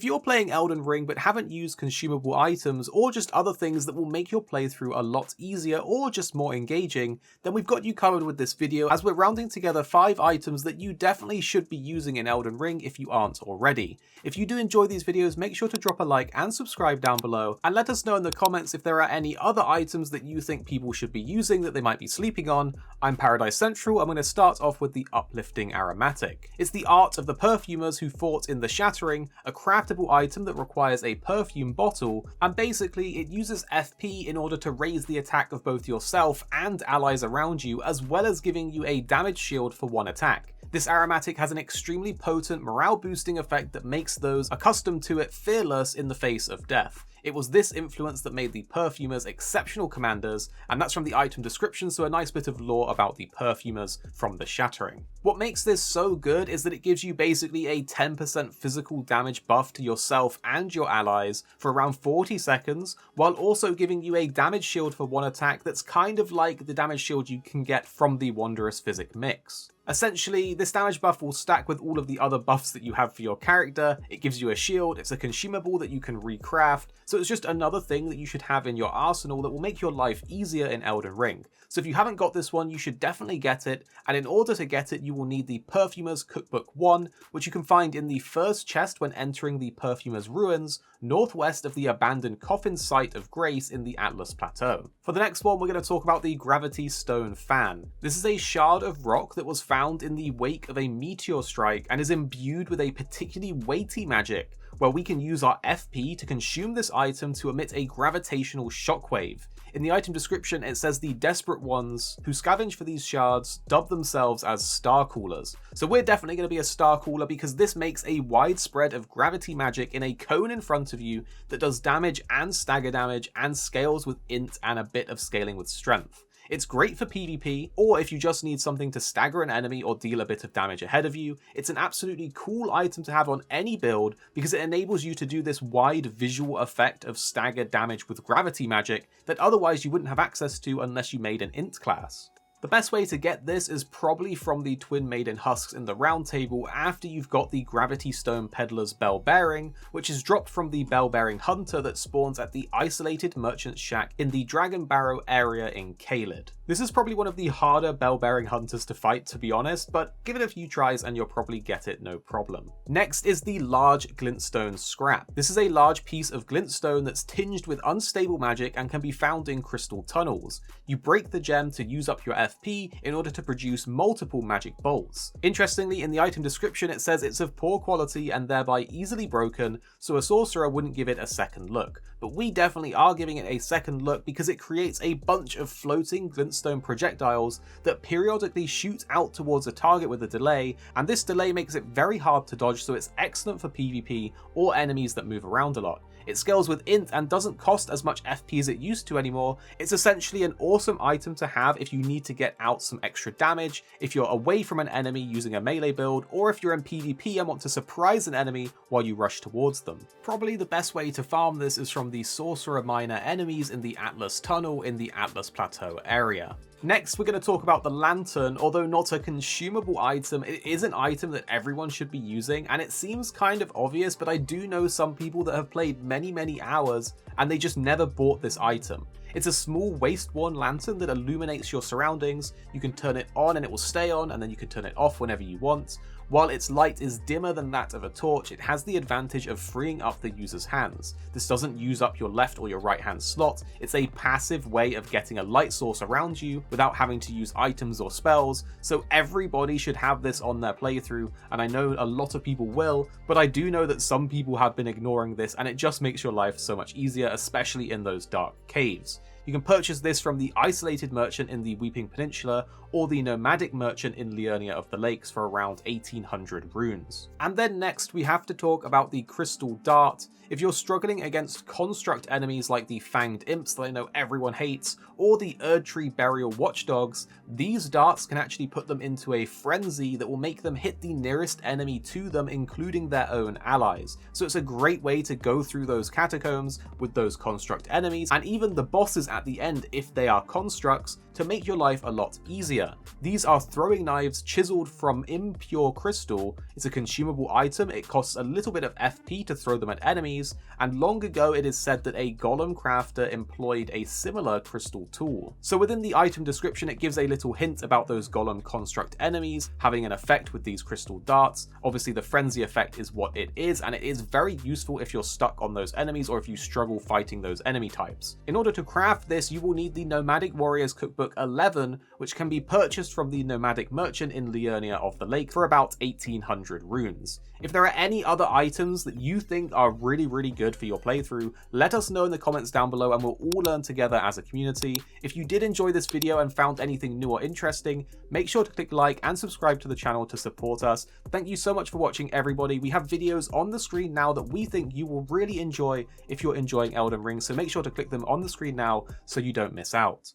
If you're playing Elden Ring but haven't used consumable items or just other things that will make your playthrough a lot easier or just more engaging, then we've got you covered with this video as we're rounding together 5 items that you definitely should be using in Elden Ring if you aren't already. If you do enjoy these videos, make sure to drop a like and subscribe down below, and let us know in the comments if there are any other items that you think people should be using that they might be sleeping on. I'm Paradise Central. I'm going to start off with the Uplifting Aromatic. It's the art of the perfumers who fought in the Shattering, a craftable item that requires a perfume bottle, and basically it uses FP in order to raise the attack of both yourself and allies around you, as well as giving you a damage shield for one attack. This aromatic has an extremely potent morale boosting effect that makes those accustomed to it fearless in the face of death. It was this influence that made the perfumers exceptional commanders, and that's from the item description, so a nice bit of lore about the perfumers from the Shattering. What makes this so good is that it gives you basically a 10% physical damage buff to yourself and your allies for around 40 seconds, while also giving you a damage shield for one attack that's kind of like the damage shield you can get from the Wondrous Physic mix. Essentially, this damage buff will stack with all of the other buffs that you have for your character. It gives you a shield, it's a consumable that you can recraft, so it's just another thing that you should have in your arsenal that will make your life easier in Elden Ring. So if you haven't got this one, you should definitely get it, and in order to get it, you will need the Perfumer's Cookbook 1, which you can find in the first chest when entering the Perfumer's Ruins, northwest of the abandoned coffin site of Grace in the Atlas Plateau. For the next one, we're going to talk about the Gravity Stone Fan. This is a shard of rock that was found in the wake of a meteor strike and is imbued with a particularly weighty magic, where we can use our FP to consume this item to emit a gravitational shockwave. In the item description, it says the desperate ones who scavenge for these shards dub themselves as Star Coolers. So we're definitely going to be a Star Cooler because this makes a wide spread of gravity magic in a cone in front of you that does damage and stagger damage and scales with int and a bit of scaling with strength. It's great for PvP, or if you just need something to stagger an enemy or deal a bit of damage ahead of you. It's an absolutely cool item to have on any build because it enables you to do this wide visual effect of stagger damage with gravity magic that otherwise you wouldn't have access to unless you made an int class. The best way to get this is probably from the Twin Maiden husks in the round table after you've got the Gravity Stone Peddler's Bell Bearing, which is dropped from the Bell Bearing Hunter that spawns at the isolated merchant shack in the Dragon Barrow area in Caelid. This is probably one of the harder Bell Bearing Hunters to fight, to be honest, but give it a few tries and you'll probably get it no problem. Next is the large Glitchstone Scrap. This is a large piece of glintstone that's tinged with unstable magic and can be found in crystal tunnels. You break the gem to use up your FP in order to produce multiple magic bolts. Interestingly, in the item description it says it's of poor quality and thereby easily broken, so a sorcerer wouldn't give it a second look. But we definitely are giving it a second look because it creates a bunch of floating glintstone projectiles that periodically shoot out towards a target with a delay, and this delay makes it very hard to dodge, so it's excellent for PvP or enemies that move around a lot. It scales with int and doesn't cost as much FP as it used to anymore. It's essentially an awesome item to have if you need to get out some extra damage, if you're away from an enemy using a melee build, or if you're in PvP and want to surprise an enemy while you rush towards them. Probably the best way to farm this is from the Sorcerer Miner enemies in the Atlas Tunnel in the Atlas Plateau area. Next, we're going to talk about the Lantern. Although not a consumable item, it is an item that everyone should be using, and it seems kind of obvious, but I do know some people that have played many hours and they just never bought this item. It's a small waist-worn lantern that illuminates your surroundings. You can turn it on and it will stay on, and then you can turn it off whenever you want. While its light is dimmer than that of a torch, it has the advantage of freeing up the user's hands. This doesn't use up your left or your right hand slot. It's a passive way of getting a light source around you without having to use items or spells, so everybody should have this on their playthrough, and I know a lot of people will, but I do know that some people have been ignoring this, and it just makes your life so much easier, especially in those dark caves. You can purchase this from the Isolated Merchant in the Weeping Peninsula or the Nomadic Merchant in Liurnia of the Lakes for around 1800 runes. And then next we have to talk about the Crystal Dart. If you're struggling against construct enemies like the Fanged Imps that I know everyone hates, or the Erdtree Burial Watchdogs, these darts can actually put them into a frenzy that will make them hit the nearest enemy to them, including their own allies. So it's a great way to go through those catacombs with those construct enemies, and even the bosses at the end if they are constructs, to make your life a lot easier. These are throwing knives chiseled from impure crystal. It's a consumable item, it costs a little bit of FP to throw them at enemies, and long ago it is said that a golem crafter employed a similar crystal tool. So within the item description it gives a little hint about those golem construct enemies having an effect with these crystal darts. Obviously the frenzy effect is what it is, and it is very useful if you're stuck on those enemies or if you struggle fighting those enemy types. In order to craft this, you will need the Nomadic Warriors Cookbook 11, which can be purchased from the Nomadic Merchant in Liurnia of the Lake for about 1800 runes. If there are any other items that you think are really good for your playthrough, let us know in the comments down below and we'll all learn together as a community. If you did enjoy this video and found anything new or interesting, make sure to click like and subscribe to the channel to support us. Thank you so much for watching, everybody. We have videos on the screen now that we think you will really enjoy if you're enjoying Elden Ring, so make sure to click them on the screen now so you don't miss out.